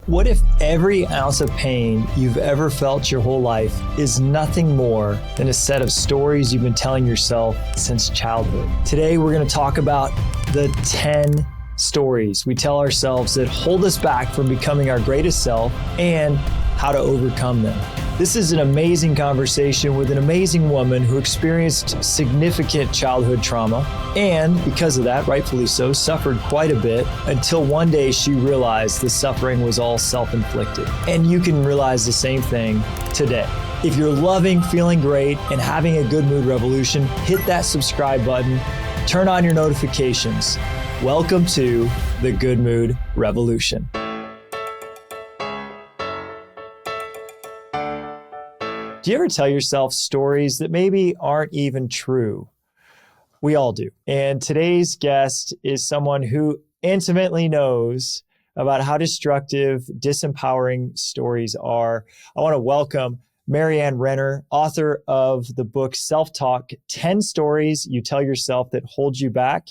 What if every ounce of pain you've ever felt your whole life is nothing more than a set of stories you've been telling yourself since childhood? Today, we're going to talk about the 10 stories we tell ourselves that hold us back from becoming our greatest self and how to overcome them. This is an amazing conversation with an amazing woman who experienced significant childhood trauma and, because of that, rightfully so, suffered quite a bit until one day she realized the suffering was all self-inflicted. And you can realize the same thing today. If you're loving, feeling great, and having a good mood revolution, hit that subscribe button, turn on your notifications. Welcome to the Good Mood Revolution. Do you ever tell yourself stories that maybe aren't even true? We all do. And today's guest is someone who intimately knows about how destructive, disempowering stories are. I want to welcome Marianne Renner, author of the book Self-Talk, 10 Stories You Tell Yourself That Hold You Back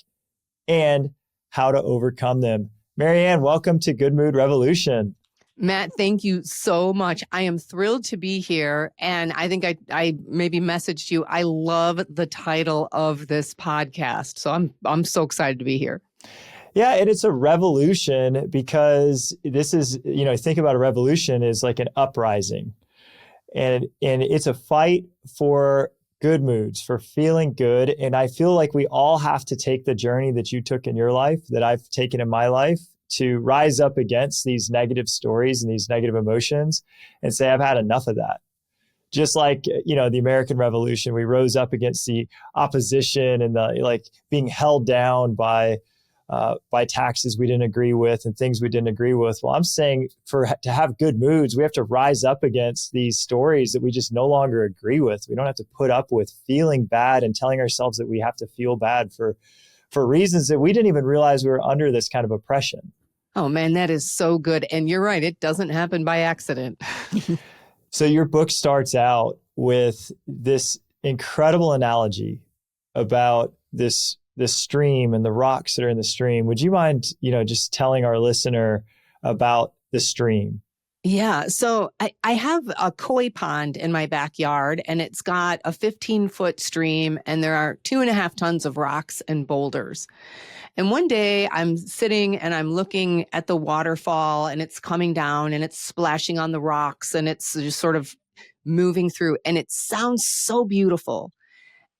and How to Overcome Them. Marianne, welcome to Good Mood Revolution. Matt, thank you so much. I am thrilled to be here. And I think I maybe messaged you. I love the title of this podcast. So I'm so excited to be here. Yeah, and it's a revolution because this is, think about a revolution as like an uprising. And it's a fight for good moods, for feeling good. And I feel like we all have to take the journey that you took in your life, that I've taken in my life, to rise up against these negative stories and these negative emotions and say, I've had enough of that. Just like, the American Revolution, we rose up against the opposition and the being held down by taxes we didn't agree with and things we didn't agree with. Well, I'm saying to have good moods, we have to rise up against these stories that we just no longer agree with. We don't have to put up with feeling bad and telling ourselves that we have to feel bad for reasons that we didn't even realize we were under this kind of oppression. Oh man, that is so good. And you're right. It doesn't happen by accident. So your book starts out with this incredible analogy about this stream and the rocks that are in the stream. Would you mind, just telling our listener about the stream? Yeah. So I have a koi pond in my backyard, and it's got a 15-foot stream, and there are 2.5 tons of rocks and boulders. And one day I'm sitting and I'm looking at the waterfall, and it's coming down and it's splashing on the rocks, and it's just sort of moving through, and it sounds so beautiful.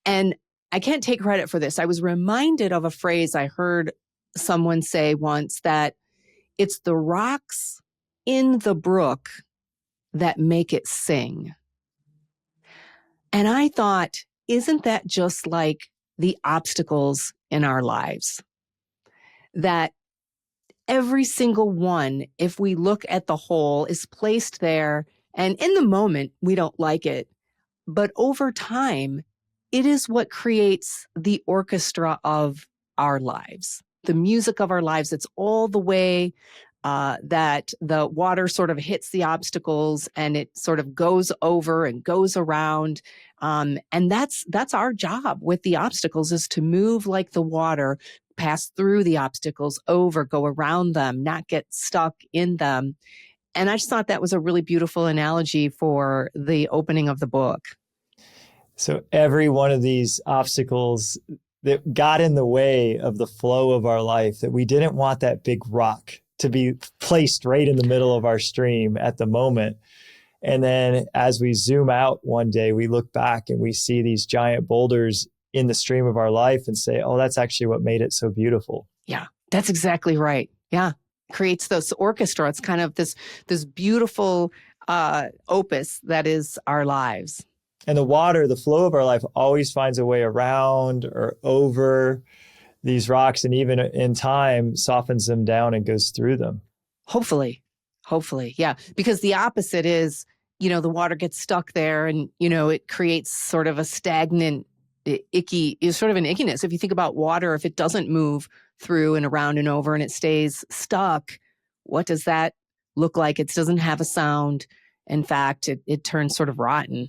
And I can't take credit for this. I was reminded of a phrase I heard someone say once, that it's the rocks in the brook that make it sing. And I thought, isn't that just like the obstacles in our lives? That every single one, if we look at the whole, is placed there, and in the moment, we don't like it. But over time, it is what creates the orchestra of our lives, the music of our lives. It's all the way that the water sort of hits the obstacles and it sort of goes over and goes around. And that's our job with the obstacles, is to move like the water, pass through the obstacles, over, go around them, not get stuck in them. And I just thought that was a really beautiful analogy for the opening of the book. So every one of these obstacles that got in the way of the flow of our life, that we didn't want that big rock to be placed right in the middle of our stream at the moment. And then as we zoom out one day, we look back and we see these giant boulders in the stream of our life and say, oh, that's actually what made it so beautiful. Yeah, that's exactly right. Yeah. Creates this orchestra. It's kind of this beautiful opus that is our lives. And the flow of our life always finds a way around or over these rocks, and even in time softens them down and goes through them. Hopefully. Yeah. Because the opposite is, the water gets stuck there and, it creates sort of a stagnant, sort of an ickiness. If you think about water, if it doesn't move through and around and over and it stays stuck, what does that look like? It doesn't have a sound. In fact, it turns sort of rotten.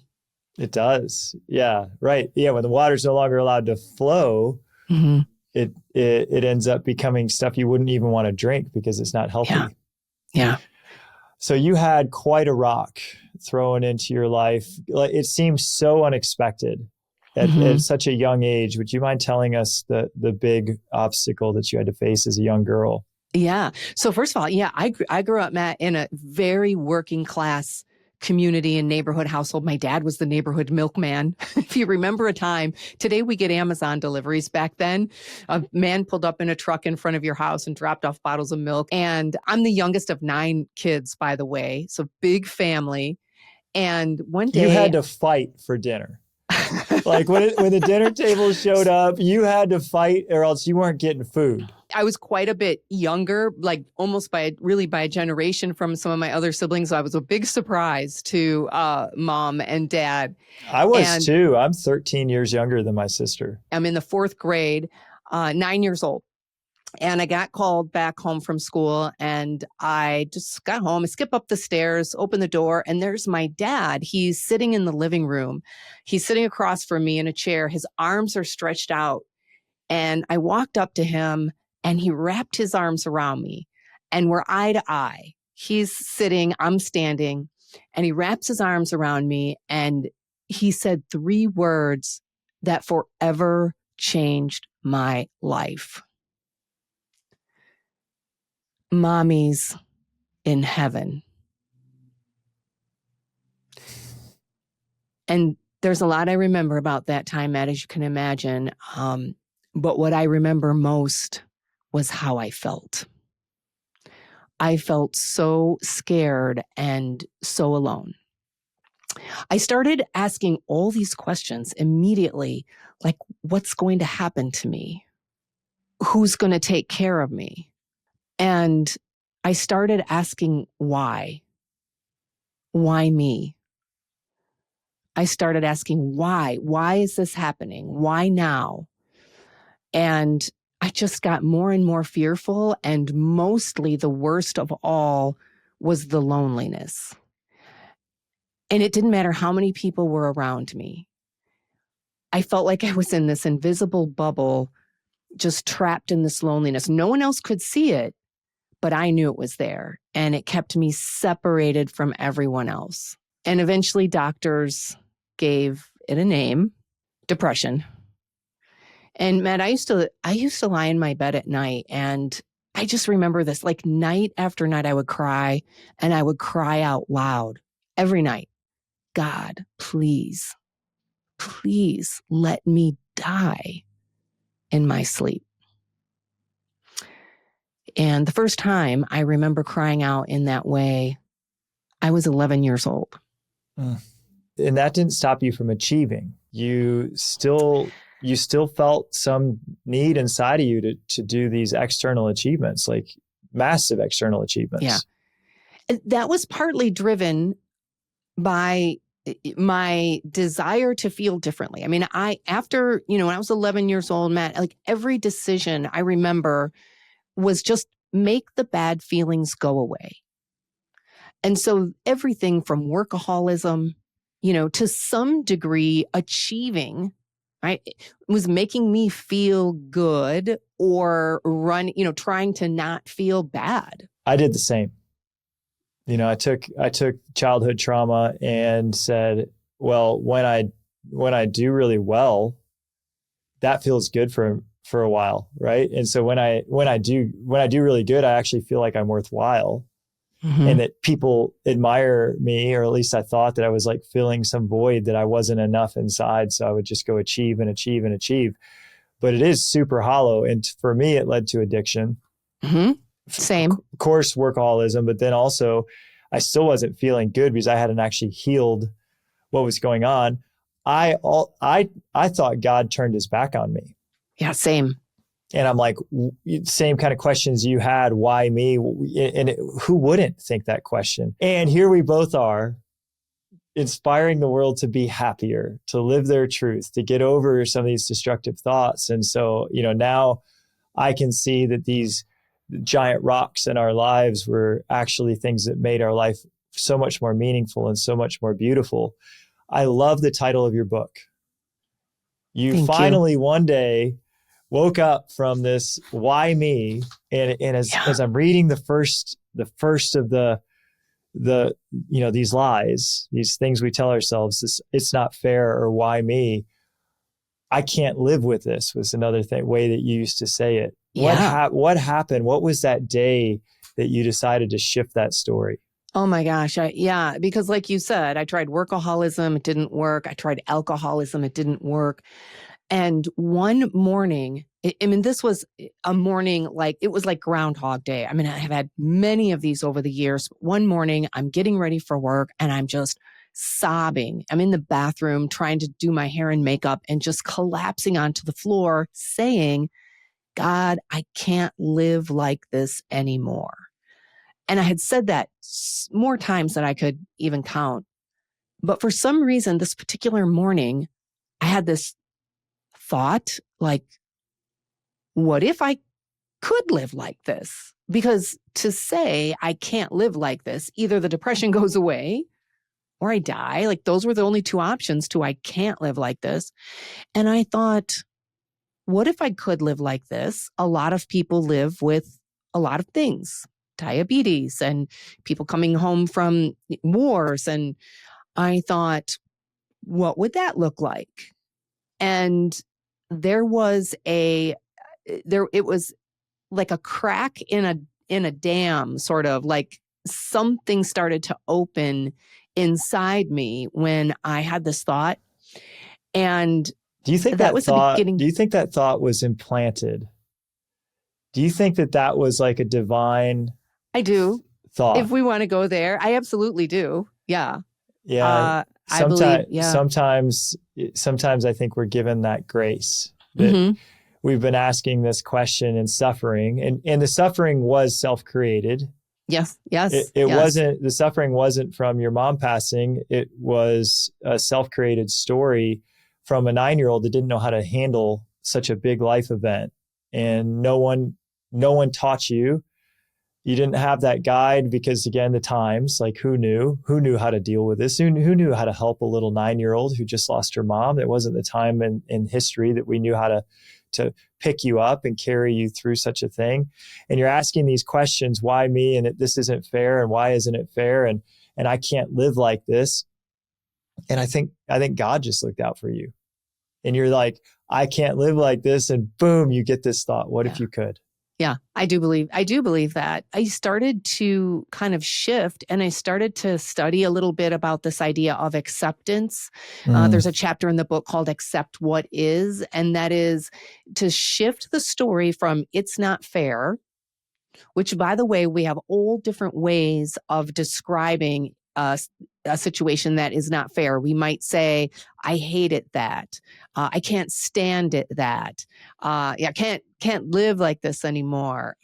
It does. Yeah. Right. Yeah. When the water's no longer allowed to flow, mm-hmm. it ends up becoming stuff you wouldn't even want to drink because it's not healthy. Yeah. So you had quite a rock thrown into your life. It seems so unexpected at such a young age. Would you mind telling us the big obstacle that you had to face as a young girl? Yeah. So first of all, yeah, I grew up, Matt, in a very working class community and neighborhood household. My dad was the neighborhood milkman. If you remember a time, today we get Amazon deliveries. Back then, a man pulled up in a truck in front of your house and dropped off bottles of milk. And I'm the youngest of 9 kids, by the way. So big family. And one day you had to fight for dinner. Like when the dinner table showed up, you had to fight or else you weren't getting food. I was quite a bit younger, like almost by a generation from some of my other siblings. So I was a big surprise to mom and dad. I was too. I'm 13 years younger than my sister. I'm in the 4th grade, 9 years old. And I got called back home from school, and I just got home. I skip up the stairs, open the door, and there's my dad. He's sitting in the living room. He's sitting across from me in a chair. His arms are stretched out. And I walked up to him, and he wrapped his arms around me, and we're eye to eye. He's sitting, I'm standing, and he wraps his arms around me, and he said 3 words that forever changed my life. Mommy's in heaven. And there's a lot I remember about that time, Matt, as you can imagine. But what I remember most was how I felt. I felt so scared and so alone. I started asking all these questions immediately, like, what's going to happen to me? Who's going to take care of me? And I started asking why. Why me? I started asking why. Why is this happening? Why now? And I just got more and more fearful. And mostly the worst of all was the loneliness. And it didn't matter how many people were around me. I felt like I was in this invisible bubble, just trapped in this loneliness. No one else could see it, but I knew it was there. And it kept me separated from everyone else. And eventually doctors gave it a name, depression. And Matt, I used to lie in my bed at night, and I just remember this, like night after night, I would cry, and I would cry out loud every night. God, please, please let me die in my sleep. And the first time I remember crying out in that way, I was 11 years old. And that didn't stop you from achieving. You still felt some need inside of you to do these external achievements, like massive external achievements. Yeah. And that was partly driven by my desire to feel differently. I mean, after, when I was 11 years old, Matt, like every decision I remember was just make the bad feelings go away. And so everything from workaholism, to some degree achieving, right, was making me feel good or trying to not feel bad. I did the same. I took childhood trauma and said, well, when I do really well, that feels good for a while, right? And so when I do really good, I actually feel like I'm worthwhile. Mm-hmm. And that people admire me, or at least I thought that I was like filling some void that I wasn't enough inside. So I would just go achieve and achieve and achieve. But it is super hollow. And for me, it led to addiction. Mm-hmm. Same. Of course, workaholism, but then also I still wasn't feeling good because I hadn't actually healed what was going on. I thought God turned his back on me. Yeah, same. And I'm like, same kind of questions you had. Why me? And who wouldn't think that question? And here we both are, inspiring the world to be happier, to live their truth, to get over some of these destructive thoughts. And so, now I can see that these giant rocks in our lives were actually things that made our life so much more meaningful and so much more beautiful. I love the title of your book. You finally one day woke up from this why me, and as I'm reading the first of the these lies, these things we tell ourselves, this, it's not fair, or why me? I can't live with this, was another way that you used to say it. Yeah. What happened? What was that day that you decided to shift that story? Oh my gosh. Yeah. Because like you said, I tried workaholism. It didn't work. I tried alcoholism. It didn't work. And one morning, I mean, this was a morning, like it was like Groundhog Day. I mean, I have had many of these over the years. One morning, I'm getting ready for work and I'm just sobbing. I'm in the bathroom trying to do my hair and makeup and just collapsing onto the floor saying, God, I can't live like this anymore. And I had said that more times than I could even count. But for some reason, this particular morning, I had this thought like, what if I could live like this? Because to say I can't live like this, either the depression goes away or I die. Like those were the only two options to I can't live like this. And I thought, what if I could live like this? A lot of people live with a lot of things, diabetes and people coming home from wars. And I thought, what would that look like? And there was it was like a crack in a dam, sort of like something started to open inside me when I had this thought. And Do you think that was the beginning. do you think that thought was implanted? Do you think that was like a divine I do. thought? If we want to go there, I absolutely do. Yeah. Yeah. I believe, yeah. Sometimes I think we're given that grace that we've been asking this question and suffering, and the suffering was self-created. Yes. It wasn't, the suffering wasn't from your mom passing. It was a self-created story from a 9-year-old that didn't know how to handle such a big life event. And no one taught you. You didn't have that guide because, again, the times, like who knew how to deal with this? Who knew how to help a little 9-year-old who just lost her mom? It wasn't the time in history that we knew how to pick you up and carry you through such a thing. And you're asking these questions, why me? And this isn't fair. And why isn't it fair? And I can't live like this. And I think God just looked out for you. And you're like, I can't live like this. And boom, you get this thought. What if you could? Yeah, I do believe that. I started to kind of shift and I started to study a little bit about this idea of acceptance. There's a chapter in the book called Accept What Is, and that is to shift the story from it's not fair, which, by the way, we have all different ways of describing a situation that is not fair. We might say, I hate it that. I can't stand it that. Yeah, can't live like this anymore.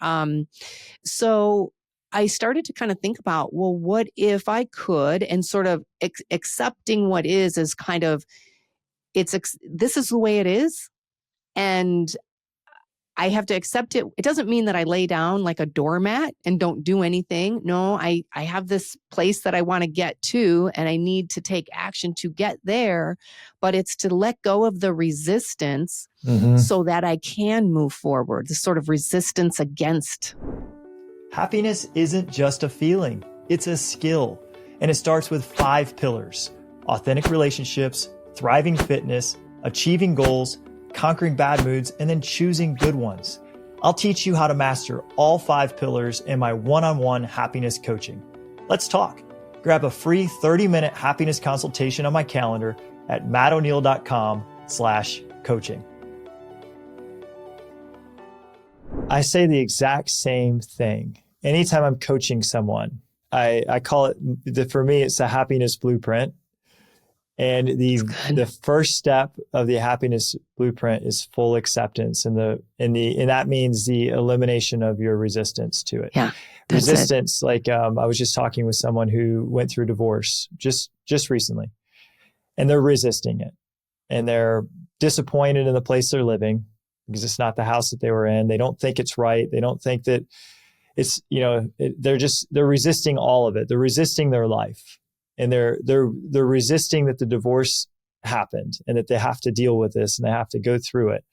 So I started to kind of think about, well, what if I could? And sort of accepting what is kind of, this is the way it is. And I have to accept it. It doesn't mean that I lay down like a doormat and don't do anything. No, I have this place that I want to get to and I need to take action to get there, but it's to let go of the resistance so that I can move forward, the sort of resistance against. Happiness isn't just a feeling, it's a skill. And it starts with 5 pillars: authentic relationships, thriving fitness, achieving goals, conquering bad moods, and then choosing good ones. I'll teach you how to master all 5 pillars in my one-on-one happiness coaching. Let's talk. Grab a free 30-minute happiness consultation on my calendar at mattoneil.com/coaching. I say the exact same thing. Anytime I'm coaching someone, I call it, for me, it's a happiness blueprint. And the first step of the happiness blueprint is full acceptance, and that means the elimination of your resistance to it. Yeah, resistance. Like I was just talking with someone who went through divorce just recently, and they're resisting it, and they're disappointed in the place they're living because it's not the house that they were in. They don't think it's right. They don't think that it's they're resisting all of it. They're resisting their life. And they're resisting that the divorce happened and that they have to deal with this and they have to go through it.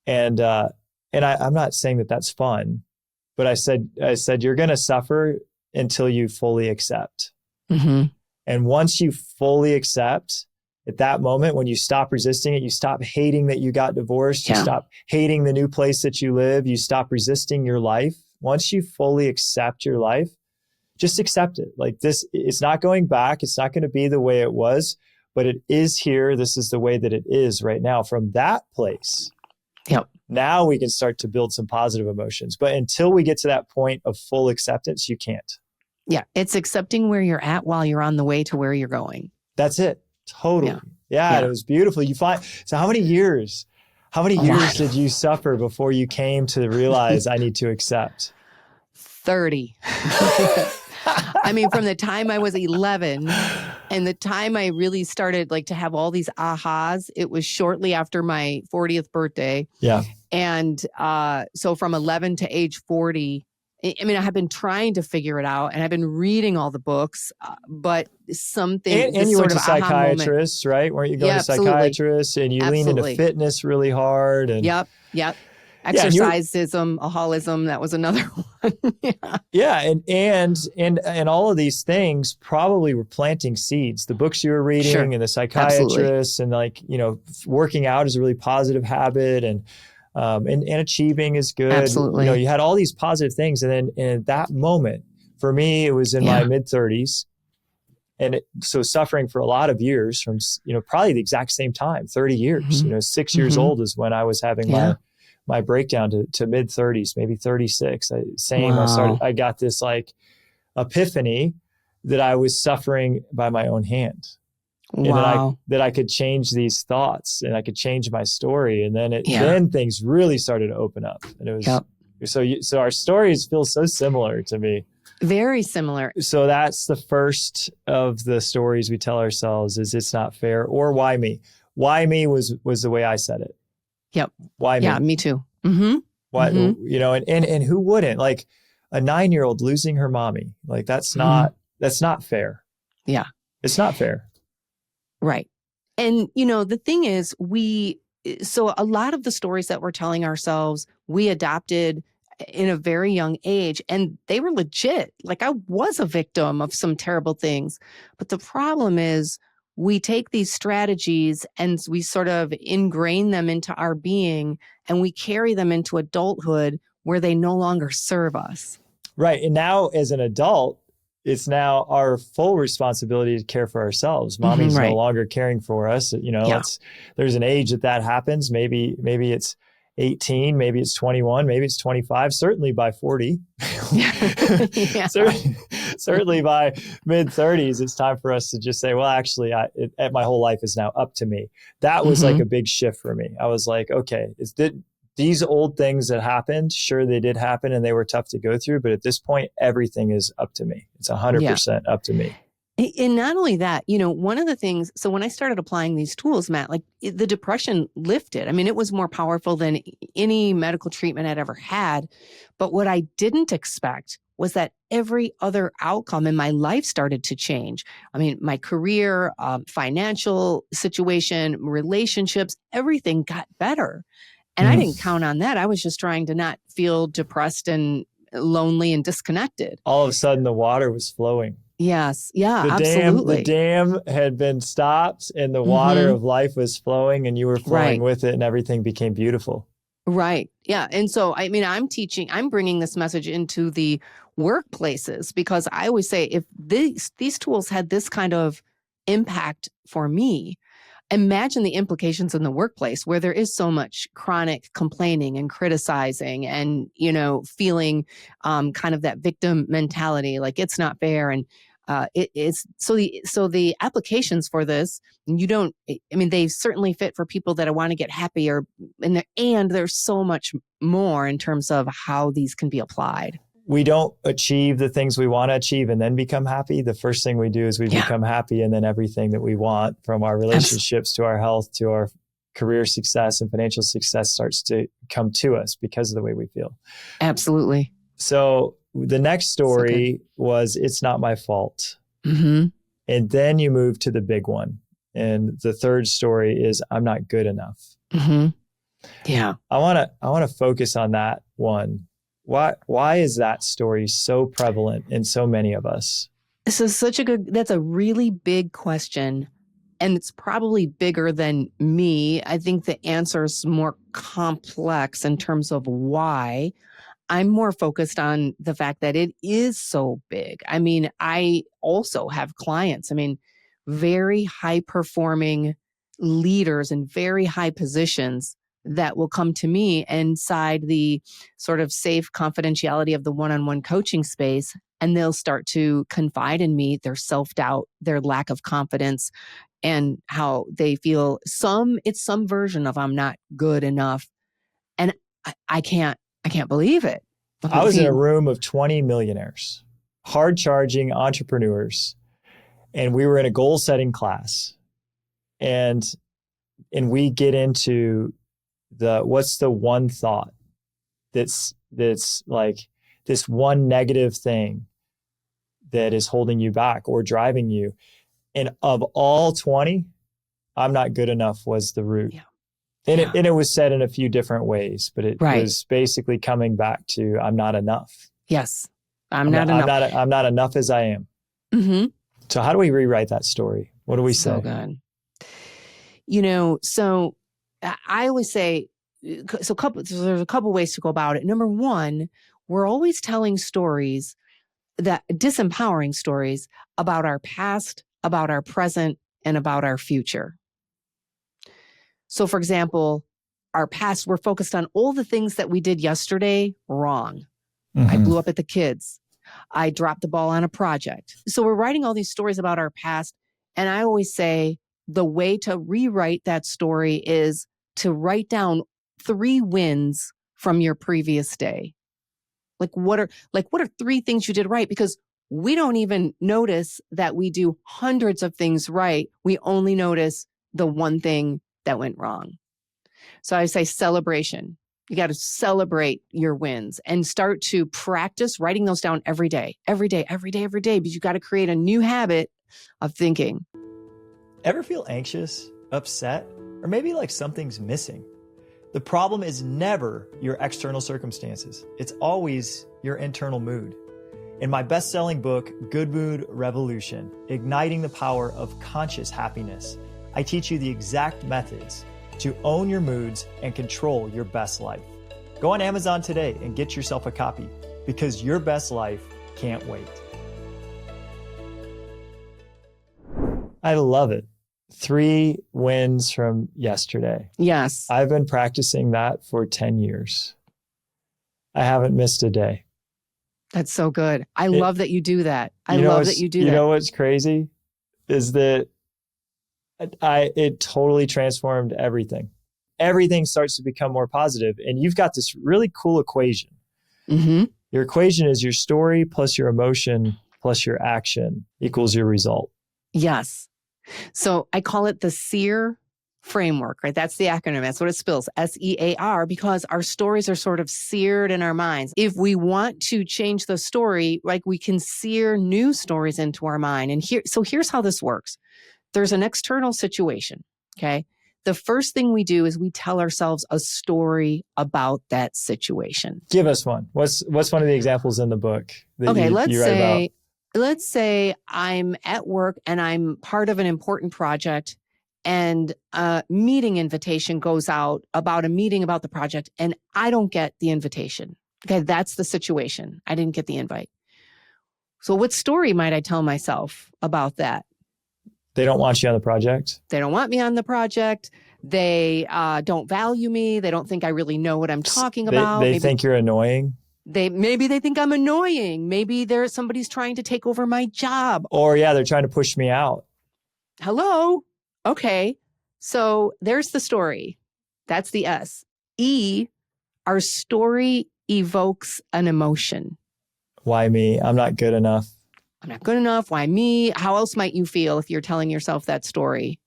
And I'm not saying that that's fun, but I said you're going to suffer until you fully accept. Mm-hmm. And once you fully accept, at that moment, when you stop resisting it, you stop hating that you got divorced, you stop hating the new place that you live, you stop resisting your life. Once you fully accept your life, just accept it. Like this, it's not going back. It's not going to be the way it was, but it is here. This is the way that it is right now. From that place, now we can start to build some positive emotions. But until we get to that point of full acceptance, you can't. Yeah. It's accepting where you're at while you're on the way to where you're going. That's it. Totally. Yeah. And it was beautiful. You find, so how many years did you suffer before you came to realize I need to accept? 30. I mean, from the time I was 11 and the time I really started like to have all these ahas, it was shortly after my 40th birthday. Yeah. And so from 11 to age 40, I mean, I have been trying to figure it out and I've been reading all the books, but something. And you went to psychiatrists, right? Weren't you going to psychiatrists and you leaned into fitness really hard? And Yep. Exercisism, alcoholism, that was another one. And all of these things probably were planting seeds. The books you were reading and the psychiatrists and like, you know, working out is a really positive habit and achieving is good. Absolutely. You know, you had all these positive things. And then in that moment, for me, it was in my mid-30s. And so suffering for a lot of years from, you know, probably the exact same time, 30 years, Mm-hmm. you know, 6 years old is when I was having my breakdown to mid-30s, maybe 36. I got this like epiphany that I was suffering by my own hand. Wow. And that I could change these thoughts and I could change my story. And then then things really started to open up. And it was so our stories feel so similar to me. Very similar. So that's the first of the stories we tell ourselves is it's not fair, or why me? Why me was the way I said it. Yep. Why me? Yeah, me too. Mm-hmm. Why, you know, and who wouldn't? Like a 9-year-old losing her mommy. Like that's not fair. Yeah. It's not fair. Right. And, you know, the thing is so a lot of the stories that we're telling ourselves, we adopted in a very young age and they were legit. Like I was a victim of some terrible things. But the problem is we take these strategies and we sort of ingrain them into our being and we carry them into adulthood where they no longer serve us. Right. And now as an adult, it's now our full responsibility to care for ourselves. Mommy's no longer caring for us. You know, there's an age that happens. Maybe it's 18, maybe it's 21, maybe it's 25, certainly by 40. Certainly by mid-30s, it's time for us to just say, well, actually, my whole life is now up to me. That was like a big shift for me. I was like, okay, these old things that happened, sure, they did happen and they were tough to go through. But at this point, everything is up to me. It's 100% up to me. And not only that, you know, one of the things, so when I started applying these tools, Matt, like the depression lifted. I mean, it was more powerful than any medical treatment I'd ever had. But what I didn't expect was that every other outcome in my life started to change. I mean, my career, financial situation, relationships, everything got better. And I didn't count on that. I was just trying to not feel depressed and lonely and disconnected. All of a sudden, the water was flowing. Yes. Yeah, absolutely. The dam had been stopped and the water of life was flowing and you were flowing with it and everything became beautiful. Right. Yeah. And so, I mean, I'm bringing this message into the workplaces because I always say if these tools had this kind of impact for me, imagine the implications in the workplace where there is so much chronic complaining and criticizing and, you know, feeling kind of that victim mentality, like it's not fair. And it's so the applications for this, they certainly fit for people that want to get happier and there's so much more in terms of how these can be applied. We don't achieve the things we want to achieve and then become happy. The first thing we do is we become happy, and then everything that we want, from our relationships to our health to our career success and financial success, starts to come to us because of the way we feel. Absolutely. So the next story was It's Not My Fault. Mm-hmm. And then you move to the big one. And the third story is I'm Not Good Enough. Mm-hmm. Yeah. I want to focus on that one. Why is that story so prevalent in so many of us? This is that's a really big question. And it's probably bigger than me. I think the answer is more complex in terms of why. I'm more focused on the fact that it is so big. I mean, I also have clients, very high performing leaders in very high positions that will come to me inside the sort of safe confidentiality of the one-on-one coaching space. And they'll start to confide in me, their self-doubt, their lack of confidence, and how they feel it's some version of I'm not good enough. And I can't believe it. I was in a room of 20 millionaires, hard charging entrepreneurs, and we were in a goal setting class. And we get into what's the one thought that's like this one negative thing that is holding you back or driving you. And of all 20, I'm not good enough was the root. Yeah. And it was said in a few different ways, but it was basically coming back to I'm not enough. Yes. I'm not enough. I'm not enough as I am. Mm-hmm. So how do we rewrite that story? What do we say? So good. So I always say, there's a couple ways to go about it. Number one, we're always telling stories, that disempowering stories about our past, about our present, and about our future. So for example, our past, we're focused on all the things that we did yesterday wrong. Mm-hmm. I blew up at the kids. I dropped the ball on a project. So we're writing all these stories about our past. And I always say the way to rewrite that story is to write down 3 wins from your previous day. What are 3 things you did right? Because we don't even notice that we do hundreds of things right. We only notice the one thing that went wrong. So I say celebration. You got to celebrate your wins and start to practice writing those down every day, because you got to create a new habit of thinking. Ever feel anxious, upset, or maybe like something's missing? The problem is never your external circumstances. It's always your internal mood. In my best-selling book, Good Mood Revolution, Igniting the Power of Conscious Happiness, I teach you the exact methods to own your moods and control your best life. Go on Amazon today and get yourself a copy, because your best life can't wait. I love it. 3 wins from yesterday. Yes. I've been practicing that for 10 years. I haven't missed a day. That's so good. I love that you do that. You know what's crazy is that it totally transformed everything. Everything starts to become more positive. And you've got this really cool equation. Mm-hmm. Your equation is your story plus your emotion plus your action equals your result. Yes. So I call it the SEAR framework, right? That's the acronym. That's what it spells, SEAR, because our stories are sort of seared in our minds. If we want to change the story, like we can sear new stories into our mind. And here's how this works. There's an external situation, okay? The first thing we do is we tell ourselves a story about that situation. Give us one. What's one of the examples in the book that you write about? Let's say I'm at work and I'm part of an important project, and a meeting invitation goes out about a meeting about the project, and I don't get the invitation. Okay, that's the situation. I didn't get the invite. So what story might I tell myself about that? They don't want you on the project. They don't want me on the project. They don't value me. They don't think I really know what I'm talking about. They think you're annoying. Maybe they think I'm annoying. Maybe somebody's trying to take over my job. Or they're trying to push me out. Hello? Okay. So there's the story. That's the S. E, our story evokes an emotion. Why me? I'm not good enough. I'm not good enough. Why me? How else might you feel if you're telling yourself that story?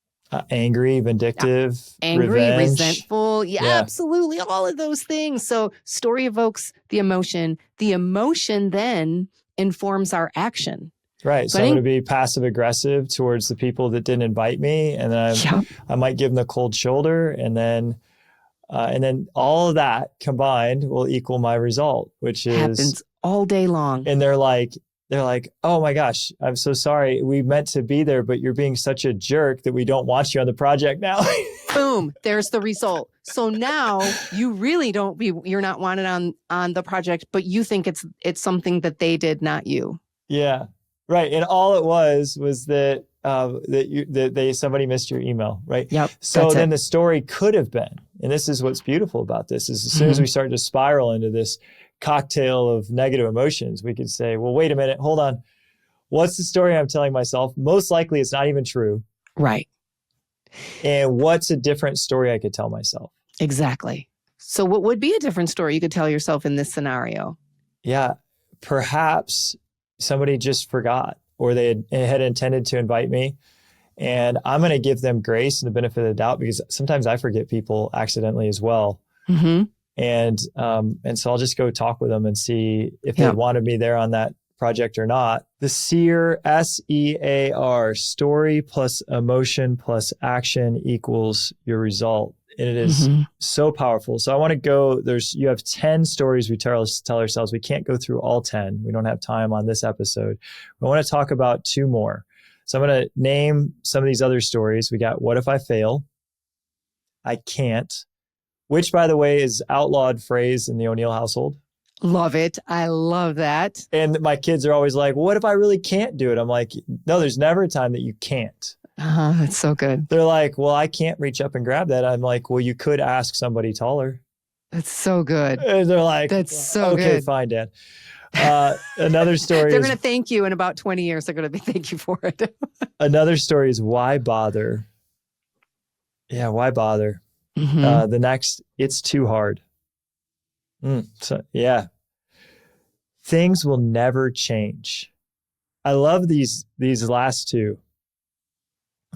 Angry, vindictive, angry, revenge. resentful. Yeah, absolutely. All of those things. So story evokes the emotion. The emotion then informs our action. Right. So I'm going to be passive aggressive towards the people that didn't invite me. And then I might give them the cold shoulder. And then And then all of that combined will equal my result, which is happens all day long. And they're like, oh my gosh, I'm so sorry. We meant to be there, but you're being such a jerk that we don't want you on the project now. Boom, there's the result. So now you really you're not wanted on the project, but you think it's something that they did, not you. Yeah, right. And all it was that somebody missed your email, right? Yep. So then the story could have been, and this is what's beautiful about this, is as soon as we start to spiral into this cocktail of negative emotions, we could say, well, wait a minute, hold on. What's the story I'm telling myself? Most likely it's not even true. Right. And what's a different story I could tell myself? Exactly. So what would be a different story you could tell yourself in this scenario? Yeah, perhaps somebody just forgot, or they had intended to invite me. And I'm going to give them grace and the benefit of the doubt, because sometimes I forget people accidentally as well. Mm-hmm. And so I'll just go talk with them and see if they wanted me there on that project or not. The SEAR, SEAR, story plus emotion plus action equals your result. And it is so powerful. So I want to go, you have 10 stories we tell ourselves. We can't go through all 10. We don't have time on this episode. I want to talk about 2 more. So I'm going to name some of these other stories. We got, what if I fail? I can't. Which, by the way, is outlawed phrase in the O'Neill household. Love it. I love that. And my kids are always like, what if I really can't do it? I'm like, no, there's never a time that you can't. That's so good. They're like, well, I can't reach up and grab that. I'm like, well, you could ask somebody taller. That's so good. And they're like, that's so okay, good. Fine, Dad. Another story They're going to thank you in about 20 years. They're going to thank you for it. Another story is, why bother? Yeah, why bother? The next, it's too hard. So yeah, things will never change. I love these last 2.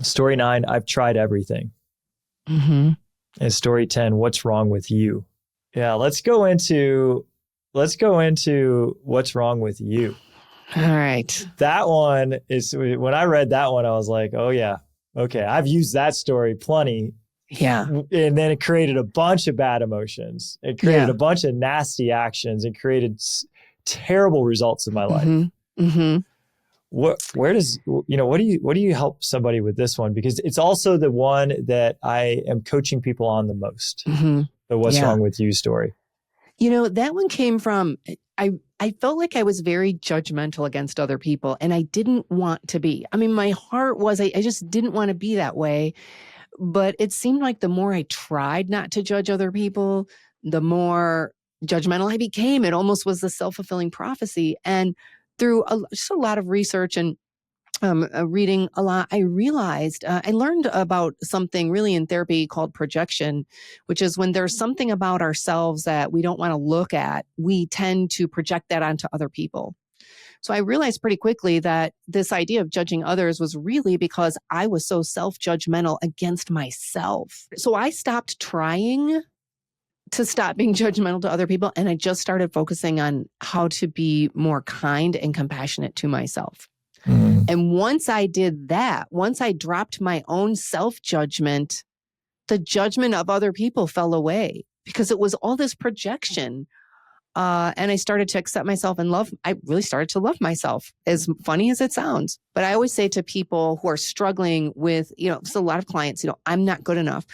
Story 9, I've tried everything. And story 10, what's wrong with you? Yeah, let's go into what's wrong with you. All right. That one is, when I read that one, I was like, oh yeah, okay, I've used that story plenty. Yeah. And then it created a bunch of bad emotions. It created a bunch of nasty actions. It created terrible results in my life. What do you help somebody with this one? Because it's also the one that I am coaching people on the most. The what's wrong with you story. That one came from, I felt like I was very judgmental against other people, and I didn't want to be. I mean, my heart was, I just didn't want to be that way. But it seemed like the more I tried not to judge other people, the more judgmental I became. It almost was the self-fulfilling prophecy. And through just a lot of research and reading a lot, I realized, I learned about something really in therapy called projection, which is when there's something about ourselves that we don't want to look at, we tend to project that onto other people. So I realized pretty quickly that this idea of judging others was really because I was so self-judgmental against myself. So I stopped trying to stop being judgmental to other people, and I just started focusing on how to be more kind and compassionate to myself. And once I did that, once I dropped my own self-judgment, the judgment of other people fell away, because it was all this projection. And I started to accept myself and I really started to love myself, as funny as it sounds. But I always say to people who are struggling with, so a lot of clients, I'm not good enough.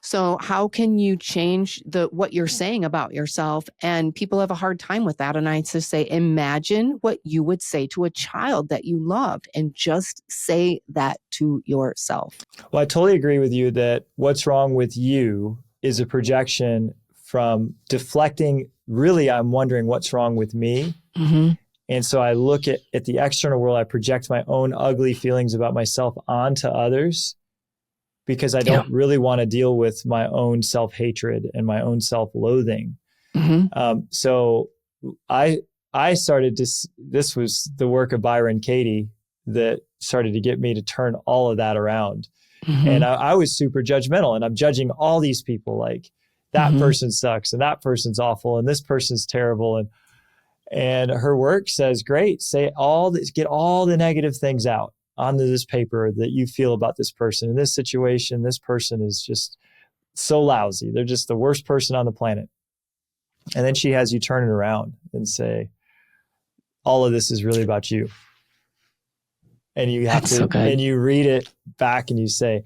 So how can you change what you're saying about yourself? And people have a hard time with that. And I just say, imagine what you would say to a child that you loved, and just say that to yourself. Well, I totally agree with you that what's wrong with you is a projection from deflecting. Really, I'm wondering what's wrong with me. And so I look at the external world. I project my own ugly feelings about myself onto others, because I don't really want to deal with my own self-hatred and my own self-loathing. So I started to, this was the work of Byron Katie that started to get me to turn all of that around. And I was super judgmental, and I'm judging all these people, like, that person sucks, and that person's awful, and this person's terrible. And her work says, great, get all the negative things out onto this paper that you feel about this person. In this situation, this person is just so lousy. They're just the worst person on the planet. And then she has you turn it around and say, all of this is really about you. And you have That's so good. and you read it back and you say,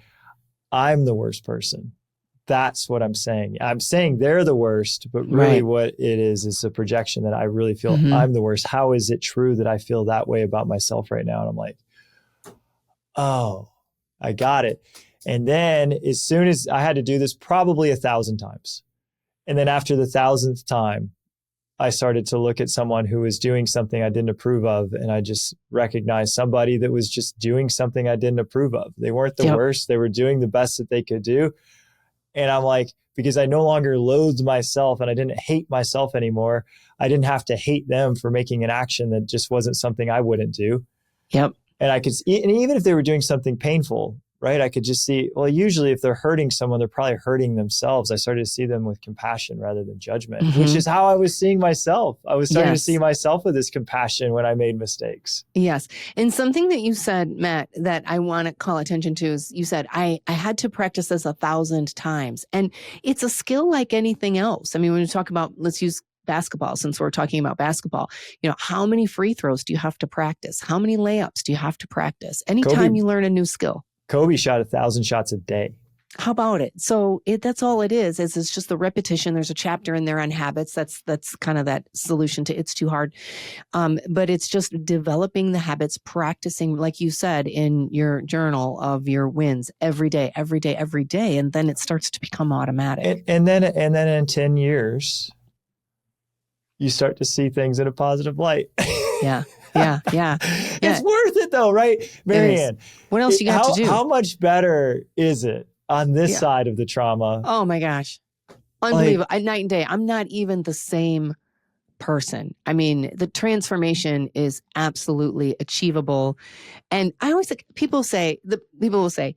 I'm the worst person. That's what I'm saying. I'm saying they're the worst, but really what it is a projection that I really feel I'm the worst. How is it true that I feel that way about myself right now? And I'm like, oh, I got it. And then as soon as I had to do this probably 1,000 times. And then after the 1,000th time, I started to look at someone who was doing something I didn't approve of. And I just recognized somebody that was just doing something I didn't approve of. They weren't the worst. They were doing the best that they could do. And I'm like, because I no longer loathed myself and I didn't hate myself anymore, I didn't have to hate them for making an action that just wasn't something I wouldn't do. Yep. And and even if they were doing something painful, right, I could just see, well, usually if they're hurting someone, they're probably hurting themselves. I started to see them with compassion rather than judgment, which is how I was seeing myself. I was starting to see myself with this compassion when I made mistakes. Yes. And something that you said, Matt, that I want to call attention to is you said, I had to practice this 1,000 times. And it's a skill like anything else. I mean, when you talk about, let's use basketball, since we're talking about basketball, how many free throws do you have to practice? How many layups do you have to practice? Anytime you learn a new skill. Kobe shot 1,000 shots a day. How about it? So that's all it is it's just the repetition. There's a chapter in there on habits. That's kind of that solution to it's too hard. But it's just developing the habits, practicing, like you said, in your journal of your wins every day. And then it starts to become automatic. And then in 10 years, you start to see things in a positive light. Yeah. It's worth it though, right? Marianne, what else you got to do? How much better is it on this side of the trauma? Oh my gosh. Unbelievable. Night and day. I'm not even the same person. I mean, the transformation is absolutely achievable. And I always think people will say,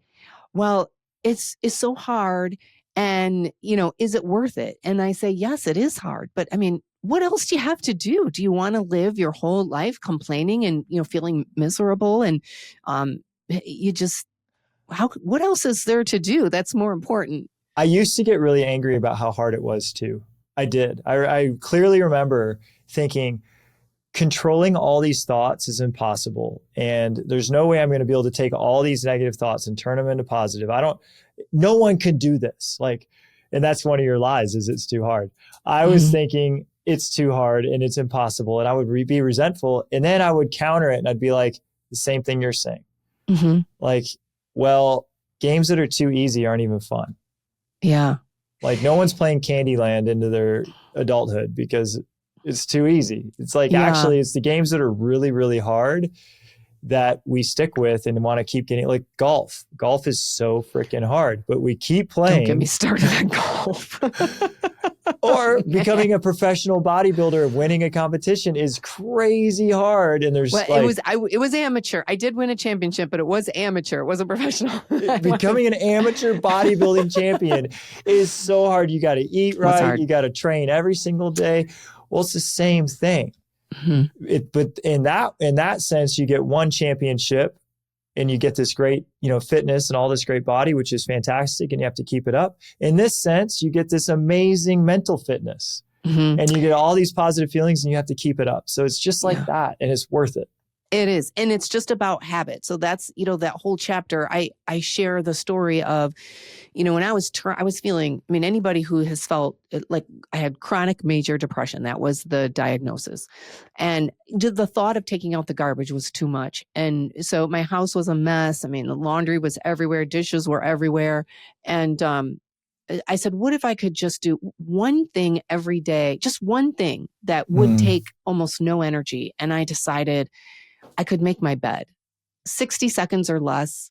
well, it's so hard. And, is it worth it? And I say, yes, it is hard. But I mean, what else do you have to do? Do you want to live your whole life complaining and, feeling miserable? And what else is there to do? That's more important. I used to get really angry about how hard it was too. I did. I clearly remember thinking, controlling all these thoughts is impossible. And there's no way I'm going to be able to take all these negative thoughts and turn them into positive. No one can do this. And that's one of your lies, is it's too hard. I was thinking it's too hard and it's impossible. And I would be resentful. And then I would counter it and I'd be like, the same thing you're saying. Well, games that are too easy aren't even fun. Yeah. No one's playing Candyland into their adulthood because it's too easy. It's actually, it's the games that are really, really hard that we stick with and want to keep getting, like golf. Golf is so freaking hard, but we keep playing. Don't get me started on golf. Or becoming a professional bodybuilder, winning a competition is crazy hard. And there's it was amateur. I did win a championship, but it was amateur. It wasn't professional. Becoming an amateur bodybuilding champion is so hard. You got to eat right. You got to train every single day. Well, it's the same thing. But in that sense, you get one championship and you get this great, fitness and all this great body, which is fantastic. And you have to keep it up. In this sense, you get this amazing mental fitness and you get all these positive feelings and you have to keep it up. So it's just like that. And it's worth it. It is. And it's just about habit. So that's, that whole chapter, I share the story of, when I was feeling, anybody who has felt like I had chronic major depression, that was the diagnosis. And the thought of taking out the garbage was too much. And so my house was a mess. The laundry was everywhere. Dishes were everywhere. And, I said, what if I could just do one thing every day, just one thing that would take almost no energy? And I decided I could make my bed 60 seconds or less.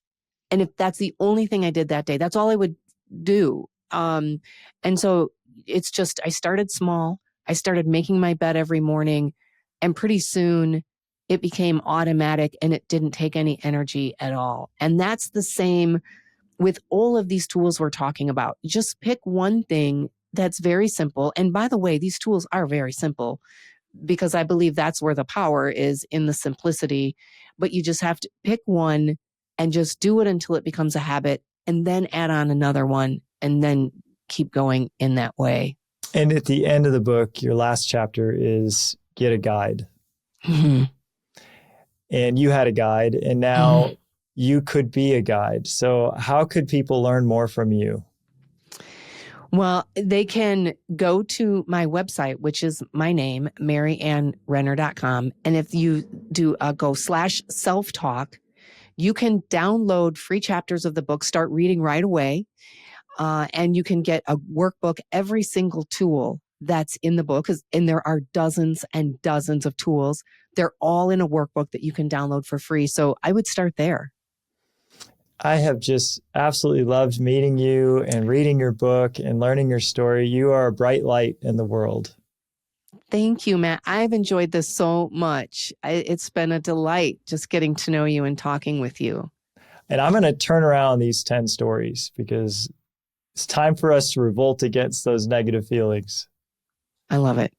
And if that's the only thing I did that day, that's all I would do. And so it's just, I started small. I started making my bed every morning, and pretty soon it became automatic and it didn't take any energy at all. And that's the same with all of these tools we're talking about. Just pick one thing that's very simple. And by the way, these tools are very simple, because I believe that's where the power is, in the simplicity. But you just have to pick one and just do it until it becomes a habit, and then add on another one, and then keep going in that way. And at the end of the book, your last chapter is get a guide. Mm-hmm. And you had a guide, and now you could be a guide. So how could people learn more from you? Well, they can go to my website, which is my name, MarianneRenner.com. And if you do go /self-talk, you can download free chapters of the book, start reading right away. And you can get a workbook, every single tool that's in the book, and there are dozens and dozens of tools. They're all in a workbook that you can download for free. So I would start there. I have just absolutely loved meeting you and reading your book and learning your story. You are a bright light in the world. Thank you, Matt. I've enjoyed this so much. It's been a delight just getting to know you and talking with you. And I'm going to turn around these 10 stories because it's time for us to revolt against those negative feelings. I love it.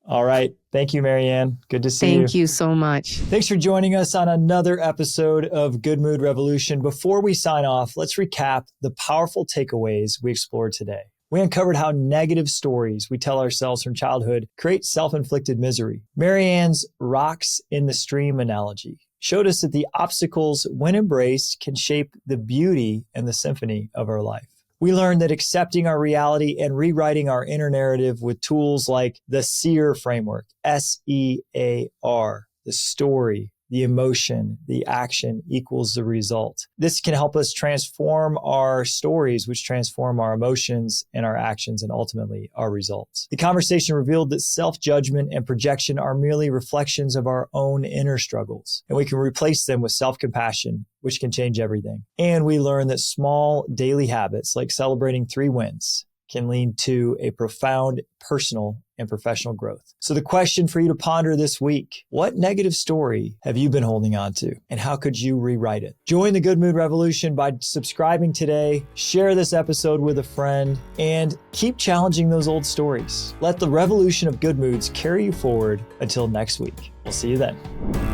All right. Thank you, Marianne. Good to see you. Thank you so much. Thanks for joining us on another episode of Good Mood Revolution. Before we sign off, let's recap the powerful takeaways we explored today. We uncovered how negative stories we tell ourselves from childhood create self-inflicted misery. Marianne's rocks in the stream analogy showed us that the obstacles, when embraced, can shape the beauty and the symphony of our life. We learned that accepting our reality and rewriting our inner narrative with tools like the SEAR framework, SEAR, the story, the emotion, the action equals the result. This can help us transform our stories, which transform our emotions and our actions and ultimately our results. The conversation revealed that self-judgment and projection are merely reflections of our own inner struggles, and we can replace them with self-compassion, which can change everything. And we learned that small daily habits like celebrating 3 wins can lead to a profound personal and professional growth. So the question for you to ponder this week, what negative story have you been holding on to, and how could you rewrite it? Join the Good Mood Revolution by subscribing today, share this episode with a friend, and keep challenging those old stories. Let the revolution of good moods carry you forward until next week. We'll see you then.